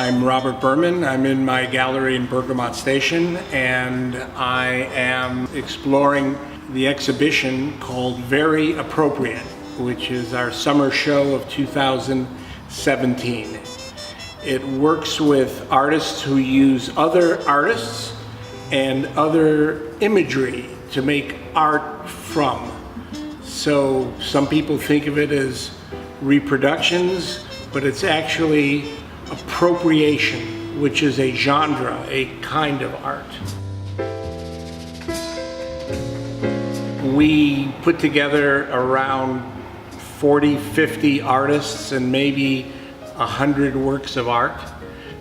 I'm Robert Berman. I'm in my gallery in Bergamot Station, and I am exploring the exhibition called Very Appropriate, which is our summer show of 2017. It works with artists who use other artists and other imagery to make art from. So some people think of it as reproductions, but it's actually appropriation, which is a genre, a kind of art. We put together around 40, 50 artists and maybe 100 works of art.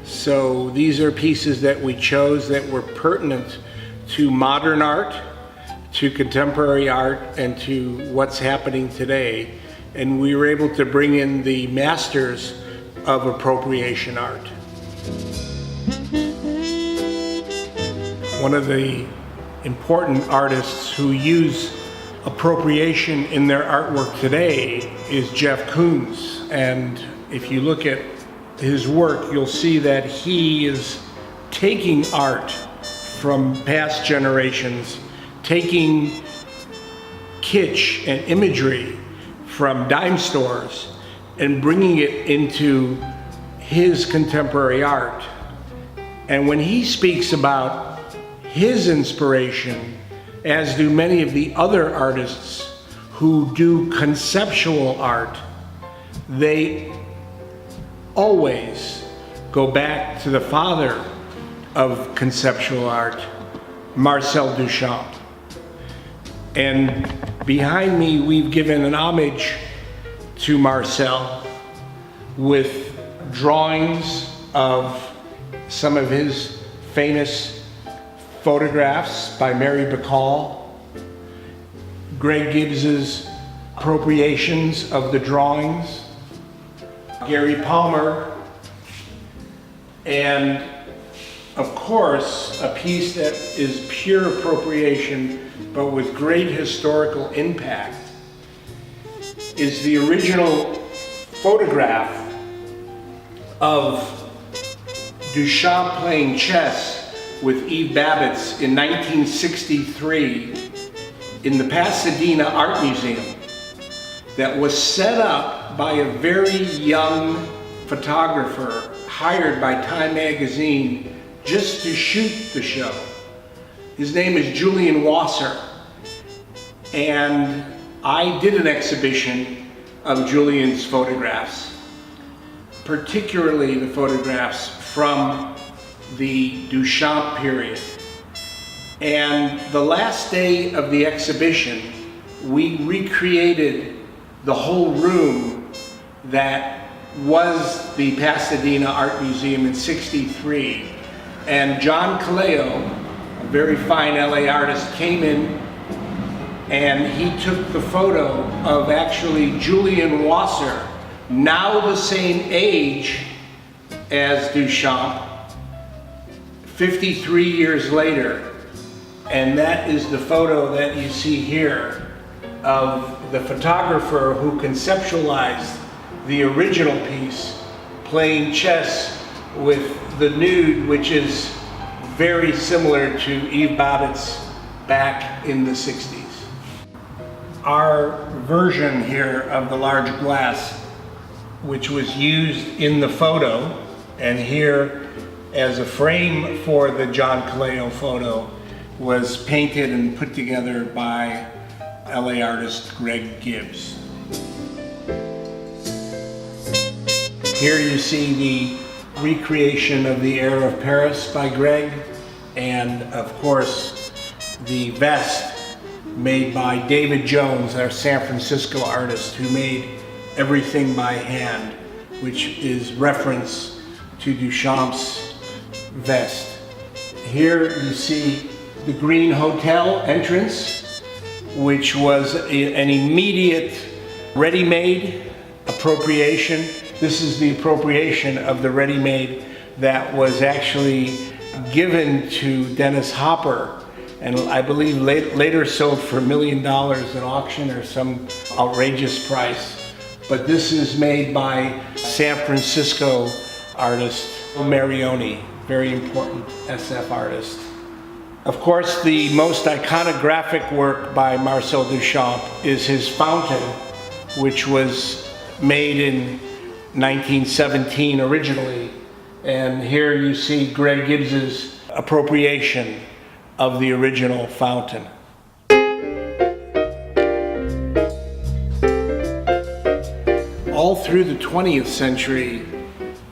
So these are pieces that we chose that were pertinent to modern art, to contemporary art, and to what's happening today. And we were able to bring in the masters of appropriation art. One of the important artists who use appropriation in their artwork today is Jeff Koons. And if you look at his work, you'll see that he is taking art from past generations, taking kitsch and imagery from dime stores and bringing it into his contemporary art. And when he speaks about his inspiration, as do many of the other artists who do conceptual art, they always go back to the father of conceptual art, Marcel Duchamp. And behind me, we've given an homage to Marcel with drawings of some of his famous photographs by Mary Bacall, Greg Gibbs's appropriations of the drawings, Gary Palmer, and of course, a piece that is pure appropriation but with great historical impact is the original photograph of Duchamp playing chess with Eve Babbitt's in 1963 in the Pasadena Art Museum that was set up by a very young photographer hired by Time magazine just to shoot the show. His name is Julian Wasser, and I did an exhibition of Julian's photographs, particularly the photographs from the Duchamp period. And the last day of the exhibition, we recreated the whole room that was the Pasadena Art Museum in '63. And John Caleo, a very fine LA artist, came in and he took the photo of actually Julian Wasser, now the same age as Duchamp, 53 years later. And that is the photo that you see here of the photographer who conceptualized the original piece, playing chess with the nude, which is very similar to Eve Babbitt's back in the 60s. Our version here of the large glass, which was used in the photo, and here as a frame for the John Caleo photo, was painted and put together by LA artist Greg Gibbs. Here you see the recreation of the Air of Paris by Greg, and of course the vest made by David Jones, our San Francisco artist, who made everything by hand, which is reference to Duchamp's vest. Here you see the Green Hotel entrance, which was an immediate ready-made appropriation. This is the appropriation of the ready-made that was actually given to Dennis Hopper, and I believe later sold for $1 million at auction or some outrageous price. But this is made by San Francisco artist Marioni, very important SF artist. Of course, the most iconographic work by Marcel Duchamp is his fountain, which was made in 1917 originally. And here you see Greg Gibbs's appropriation of the original fountain. All through the 20th century,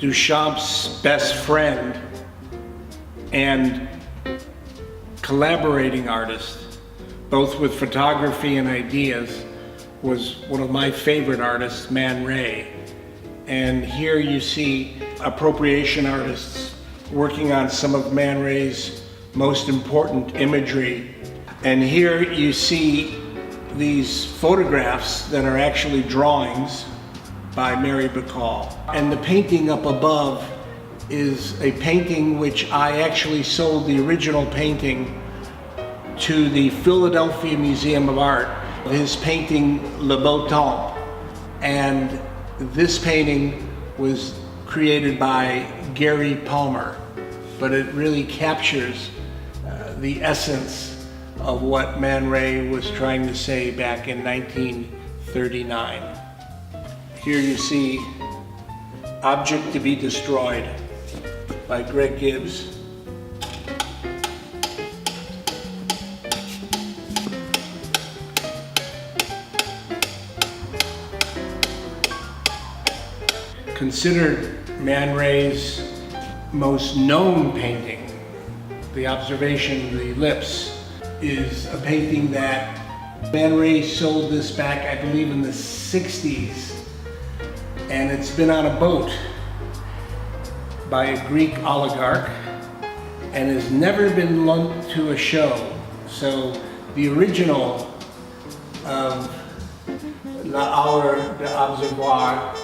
Duchamp's best friend and collaborating artist, both with photography and ideas, was one of my favorite artists, Man Ray. And here you see appropriation artists working on some of Man Ray's most important imagery. And here you see these photographs that are actually drawings by Mary Bacall. And the painting up above is a painting which I actually sold the original painting to the Philadelphia Museum of Art, his painting Le Beau Temps. And this painting was created by Gary Palmer, but it really captures the essence of what Man Ray was trying to say back in 1939. Here you see Object to be Destroyed by Greg Gibbs. Considered Man Ray's most known painting, The Observation, The Ellipse, is a painting that Man Ray sold this back, I believe, in the 60s. And it's been on a boat by a Greek oligarch and has never been loaned to a show. So the original of l'Observatoire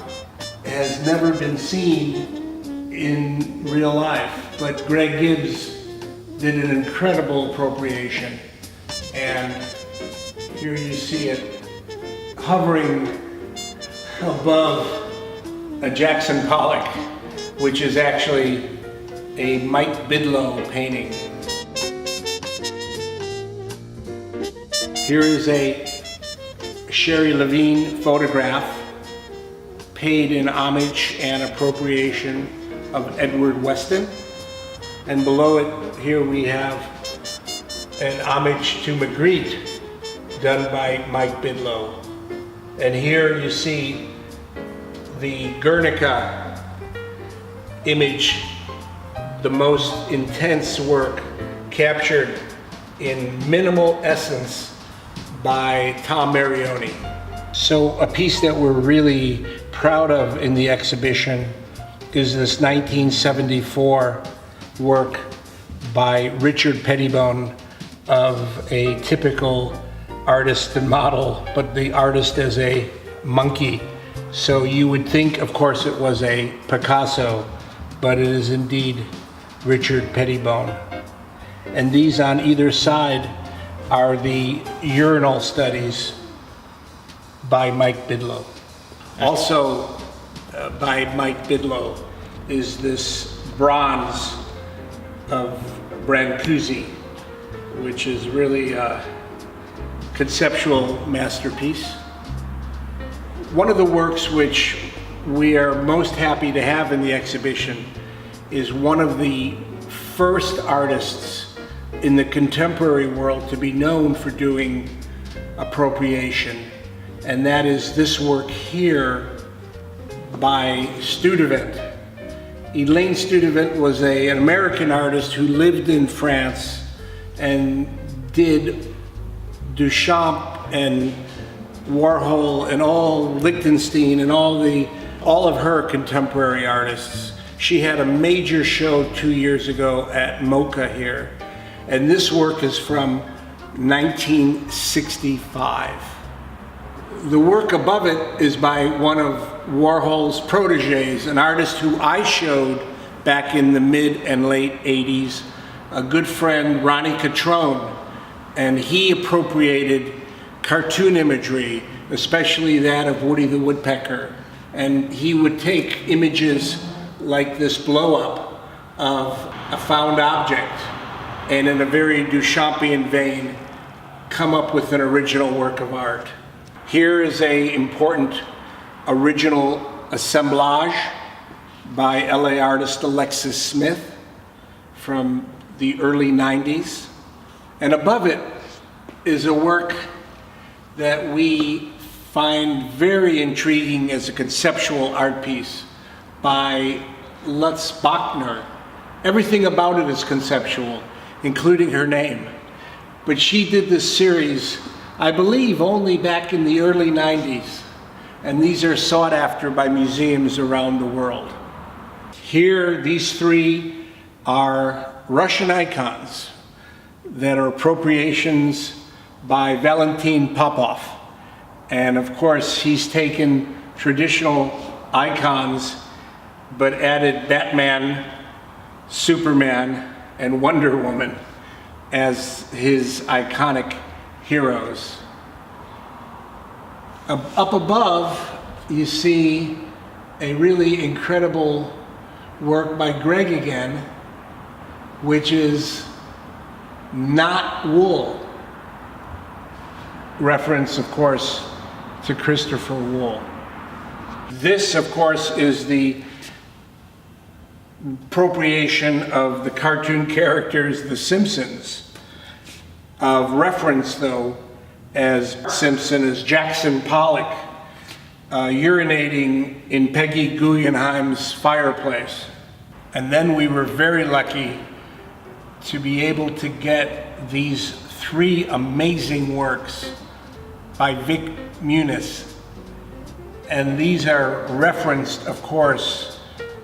has never been seen in real life, but Greg Gibbs did an incredible appropriation. And here you see it hovering above a Jackson Pollock, which is actually a Mike Bidlow painting. Here is a Sherry Levine photograph paid in homage and appropriation of Edward Weston. And below it, here we have an homage to Magritte done by Mike Bidlow. And here you see the Guernica image, the most intense work captured in minimal essence by Tom Marioni. So a piece that we're really proud of in the exhibition is this 1974 work by Richard Pettibone of a typical artist and model, but the artist as a monkey. So you would think, of course, it was a Picasso, but it is indeed Richard Pettibone. And these on either side are the urinal studies by Mike Bidlow. Also by Mike Bidlow is this bronze of Brancusi, which is really a conceptual masterpiece. One of the works which we are most happy to have in the exhibition is one of the first artists in the contemporary world to be known for doing appropriation, and that is this work here by Sturdivant. Elaine Sturdivant was an American artist who lived in France and did Duchamp and Warhol and all Lichtenstein and all of her contemporary artists. She had a major show 2 years ago at MoCA here, and this work is from 1965. The work above it is by one of Warhol's proteges, an artist who I showed back in the mid and late 80s, a good friend, Ronnie Catrone, and he appropriated cartoon imagery, especially that of Woody the Woodpecker. And he would take images like this blow-up of a found object, and in a very Duchampian vein, come up with an original work of art. Here is an important original assemblage by LA artist Alexis Smith from the early 90s. And above it is a work that we find very intriguing as a conceptual art piece by Lutz Bachner. Everything about it is conceptual, including her name. But she did this series, I believe, only back in the early 90s. And these are sought after by museums around the world. Here, these three are Russian icons that are appropriations by Valentin Popov. And of course, he's taken traditional icons, but added Batman, Superman, and Wonder Woman as his iconic heroes. Up above, you see a really incredible work by Greg again, which is not wool. Reference, of course, to Christopher Wool. This, of course, is the appropriation of the cartoon characters, The Simpsons, of reference, though, as Simpson as Jackson Pollock urinating in Peggy Guggenheim's fireplace. And then we were very lucky to be able to get these three amazing works by Vic Muniz. And these are referenced, of course,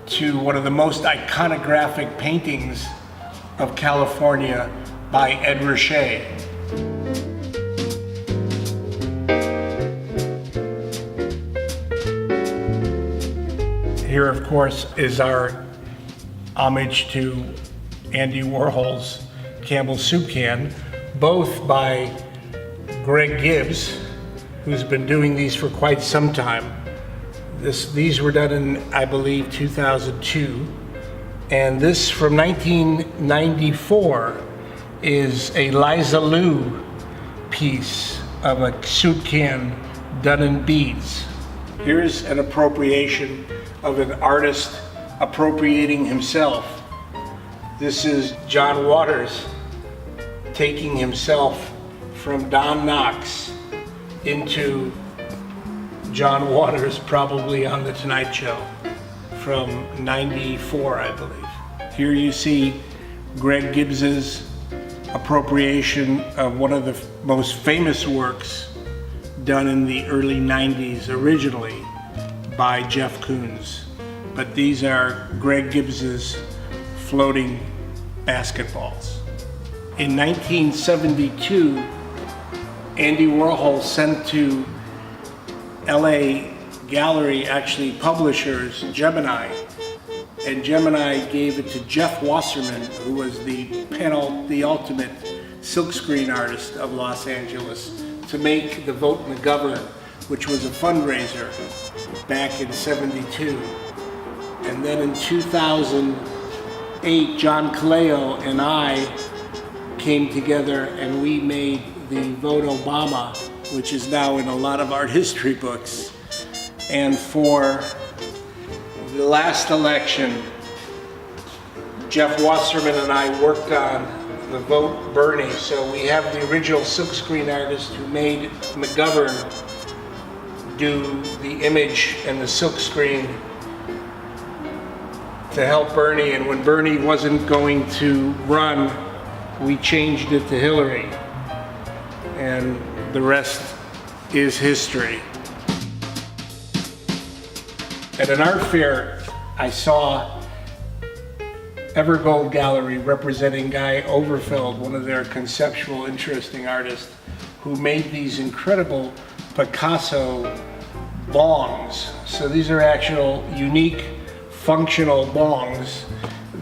to one of the most iconographic paintings of California by Ed Ruscha. Here, of course, is our homage to Andy Warhol's Campbell's Soup Can, both by Greg Gibbs, who's been doing these for quite some time. These were done in, I believe, 2002. And this from 1994 is a Liza Lou piece of a soup can done in beads. Here's an appropriation of an artist appropriating himself. This is John Waters taking himself from Don Knotts into John Waters, probably on The Tonight Show, from '94, I believe. Here you see Greg Gibbs's appropriation of one of the most famous works done in the early 90s originally by Jeff Koons. But these are Greg Gibbs's floating basketballs. In 1972, Andy Warhol sent to LA gallery, actually publishers, Gemini, and Gemini gave it to Jeff Wasserman, who was the ultimate silkscreen artist of Los Angeles, to make the Vote McGovern, which was a fundraiser back in '72. And then in 2008, John Kaleo and I came together and we made the Vote Obama, which is now in a lot of art history books. And for the last election, Jeff Wasserman and I worked on the Vote Bernie. So we have the original silkscreen artist who made McGovern do the image and the silkscreen to help Bernie. And when Bernie wasn't going to run, we changed it to Hillary. And the rest is history. At an art fair, I saw Evergold Gallery representing Guy Overfeld, one of their conceptual, interesting artists, who made these incredible Picasso bongs. So these are actual unique, functional bongs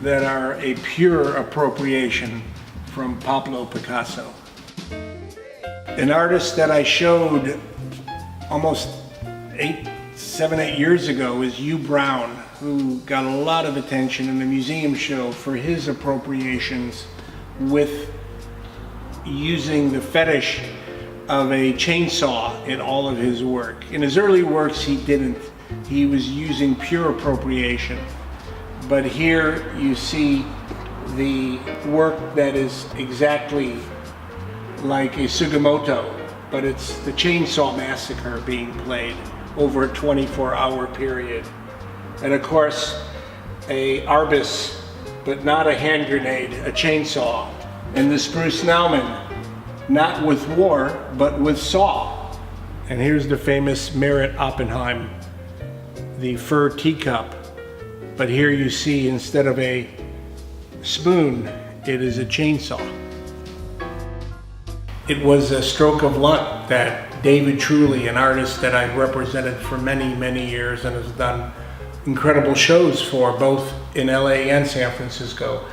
that are a pure appropriation from Pablo Picasso. An artist that I showed almost 7-8 years ago is Hugh Brown. who got a lot of attention in the museum show for his appropriations with using the fetish of a chainsaw in all of his work. In his early works, he didn't. He was using pure appropriation. But here you see the work that is exactly like a Sugimoto, but it's the Chainsaw Massacre being played over a 24-hour period. And of course, a arbus, but not a hand grenade, a chainsaw. And the Spruce Nauman, not with war, but with saw. And here's the famous Merritt Oppenheim, the fur teacup. But here you see, instead of a spoon, it is a chainsaw. It was a stroke of luck that David Truly, an artist that I've represented for many, many years and has done incredible shows for both in LA and San Francisco,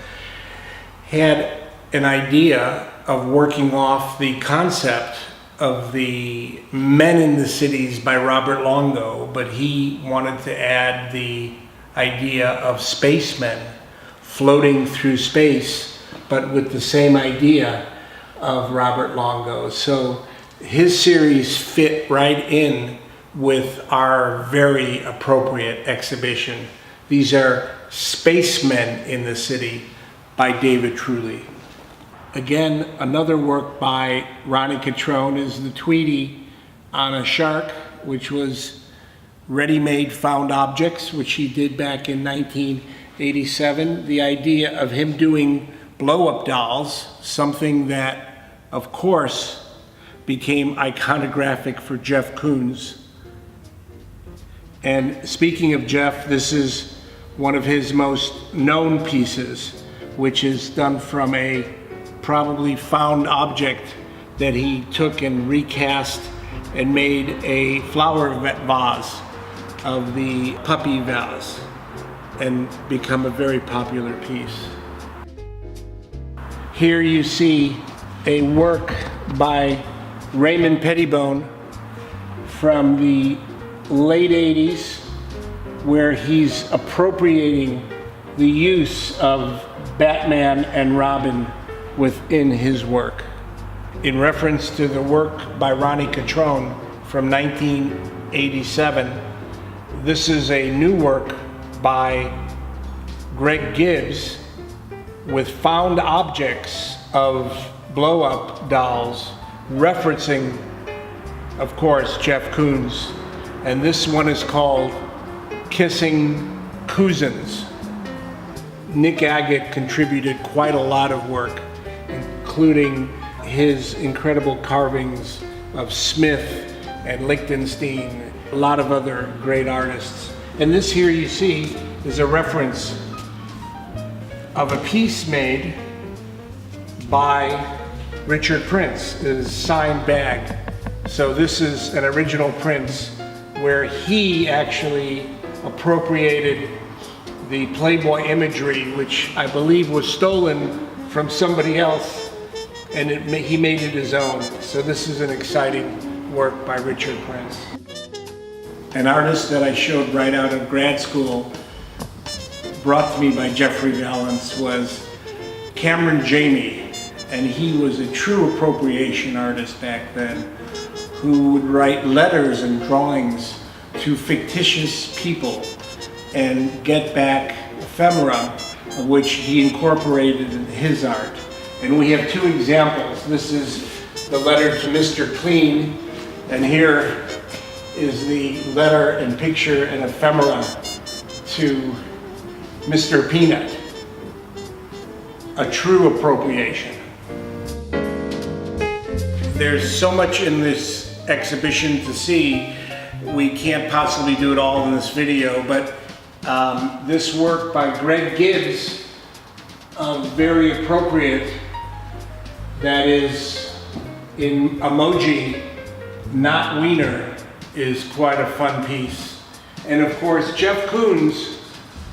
had an idea of working off the concept of the Men in the Cities by Robert Longo, but he wanted to add the idea of spacemen floating through space, but with the same idea of Robert Longo. So his series fit right in with our very appropriate exhibition. These are Spacemen in the City by David Truly. Again, another work by Ronnie Catrone is the Tweety on a shark, which was ready-made found objects, which he did back in 1987. The idea of him doing blow-up dolls, something that, of course, became iconographic for Jeff Koons. And speaking of Jeff, this is one of his most known pieces, which is done from a probably found object that he took and recast and made a flower vase of the puppy vase and become a very popular piece. Here you see a work by Raymond Pettibone from the late 80s, where he's appropriating the use of Batman and Robin within his work. In reference to the work by Ronnie Catrone from 1987, this is a new work by Greg Gibbs with found objects of blow-up dolls, referencing, of course, Jeff Koons. And this one is called Kissing Cousins. Nick Agate contributed quite a lot of work, including his incredible carvings of Smith and Lichtenstein, a lot of other great artists. And this here you see is a reference of a piece made by Richard Prince, his signed bag. So this is an original Prince where he actually appropriated the Playboy imagery, which I believe was stolen from somebody else, and he made it his own. So this is an exciting work by Richard Prince. An artist that I showed right out of grad school, brought to me by Jeffrey Valance, was Cameron Jamie, and he was a true appropriation artist back then, who would write letters and drawings to fictitious people and get back ephemera, of which he incorporated in his art. And we have two examples. This is the letter to Mr. Clean, and here is the letter and picture and ephemera to Mr. Peanut. A true appropriation. There's so much in this exhibition to see. We can't possibly do it all in this video, but this work by Greg Gibbs, very appropriate, that is in emoji, not wiener, is quite a fun piece. And of course, Jeff Koons,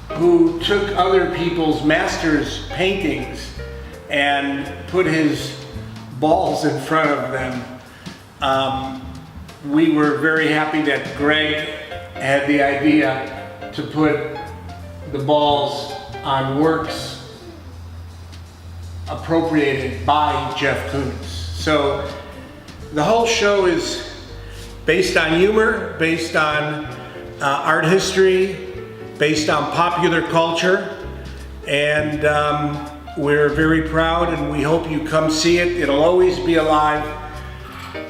who took other people's masters' paintings and put his balls in front of them. We were very happy that Greg had the idea to put the balls on works appropriated by Jeff Koons. So the whole show is based on humor, based on art history, based on popular culture, and we're very proud, and we hope you come see it. It'll always be alive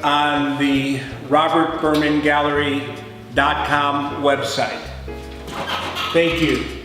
on the RobertBermanGallery.com website. Thank you.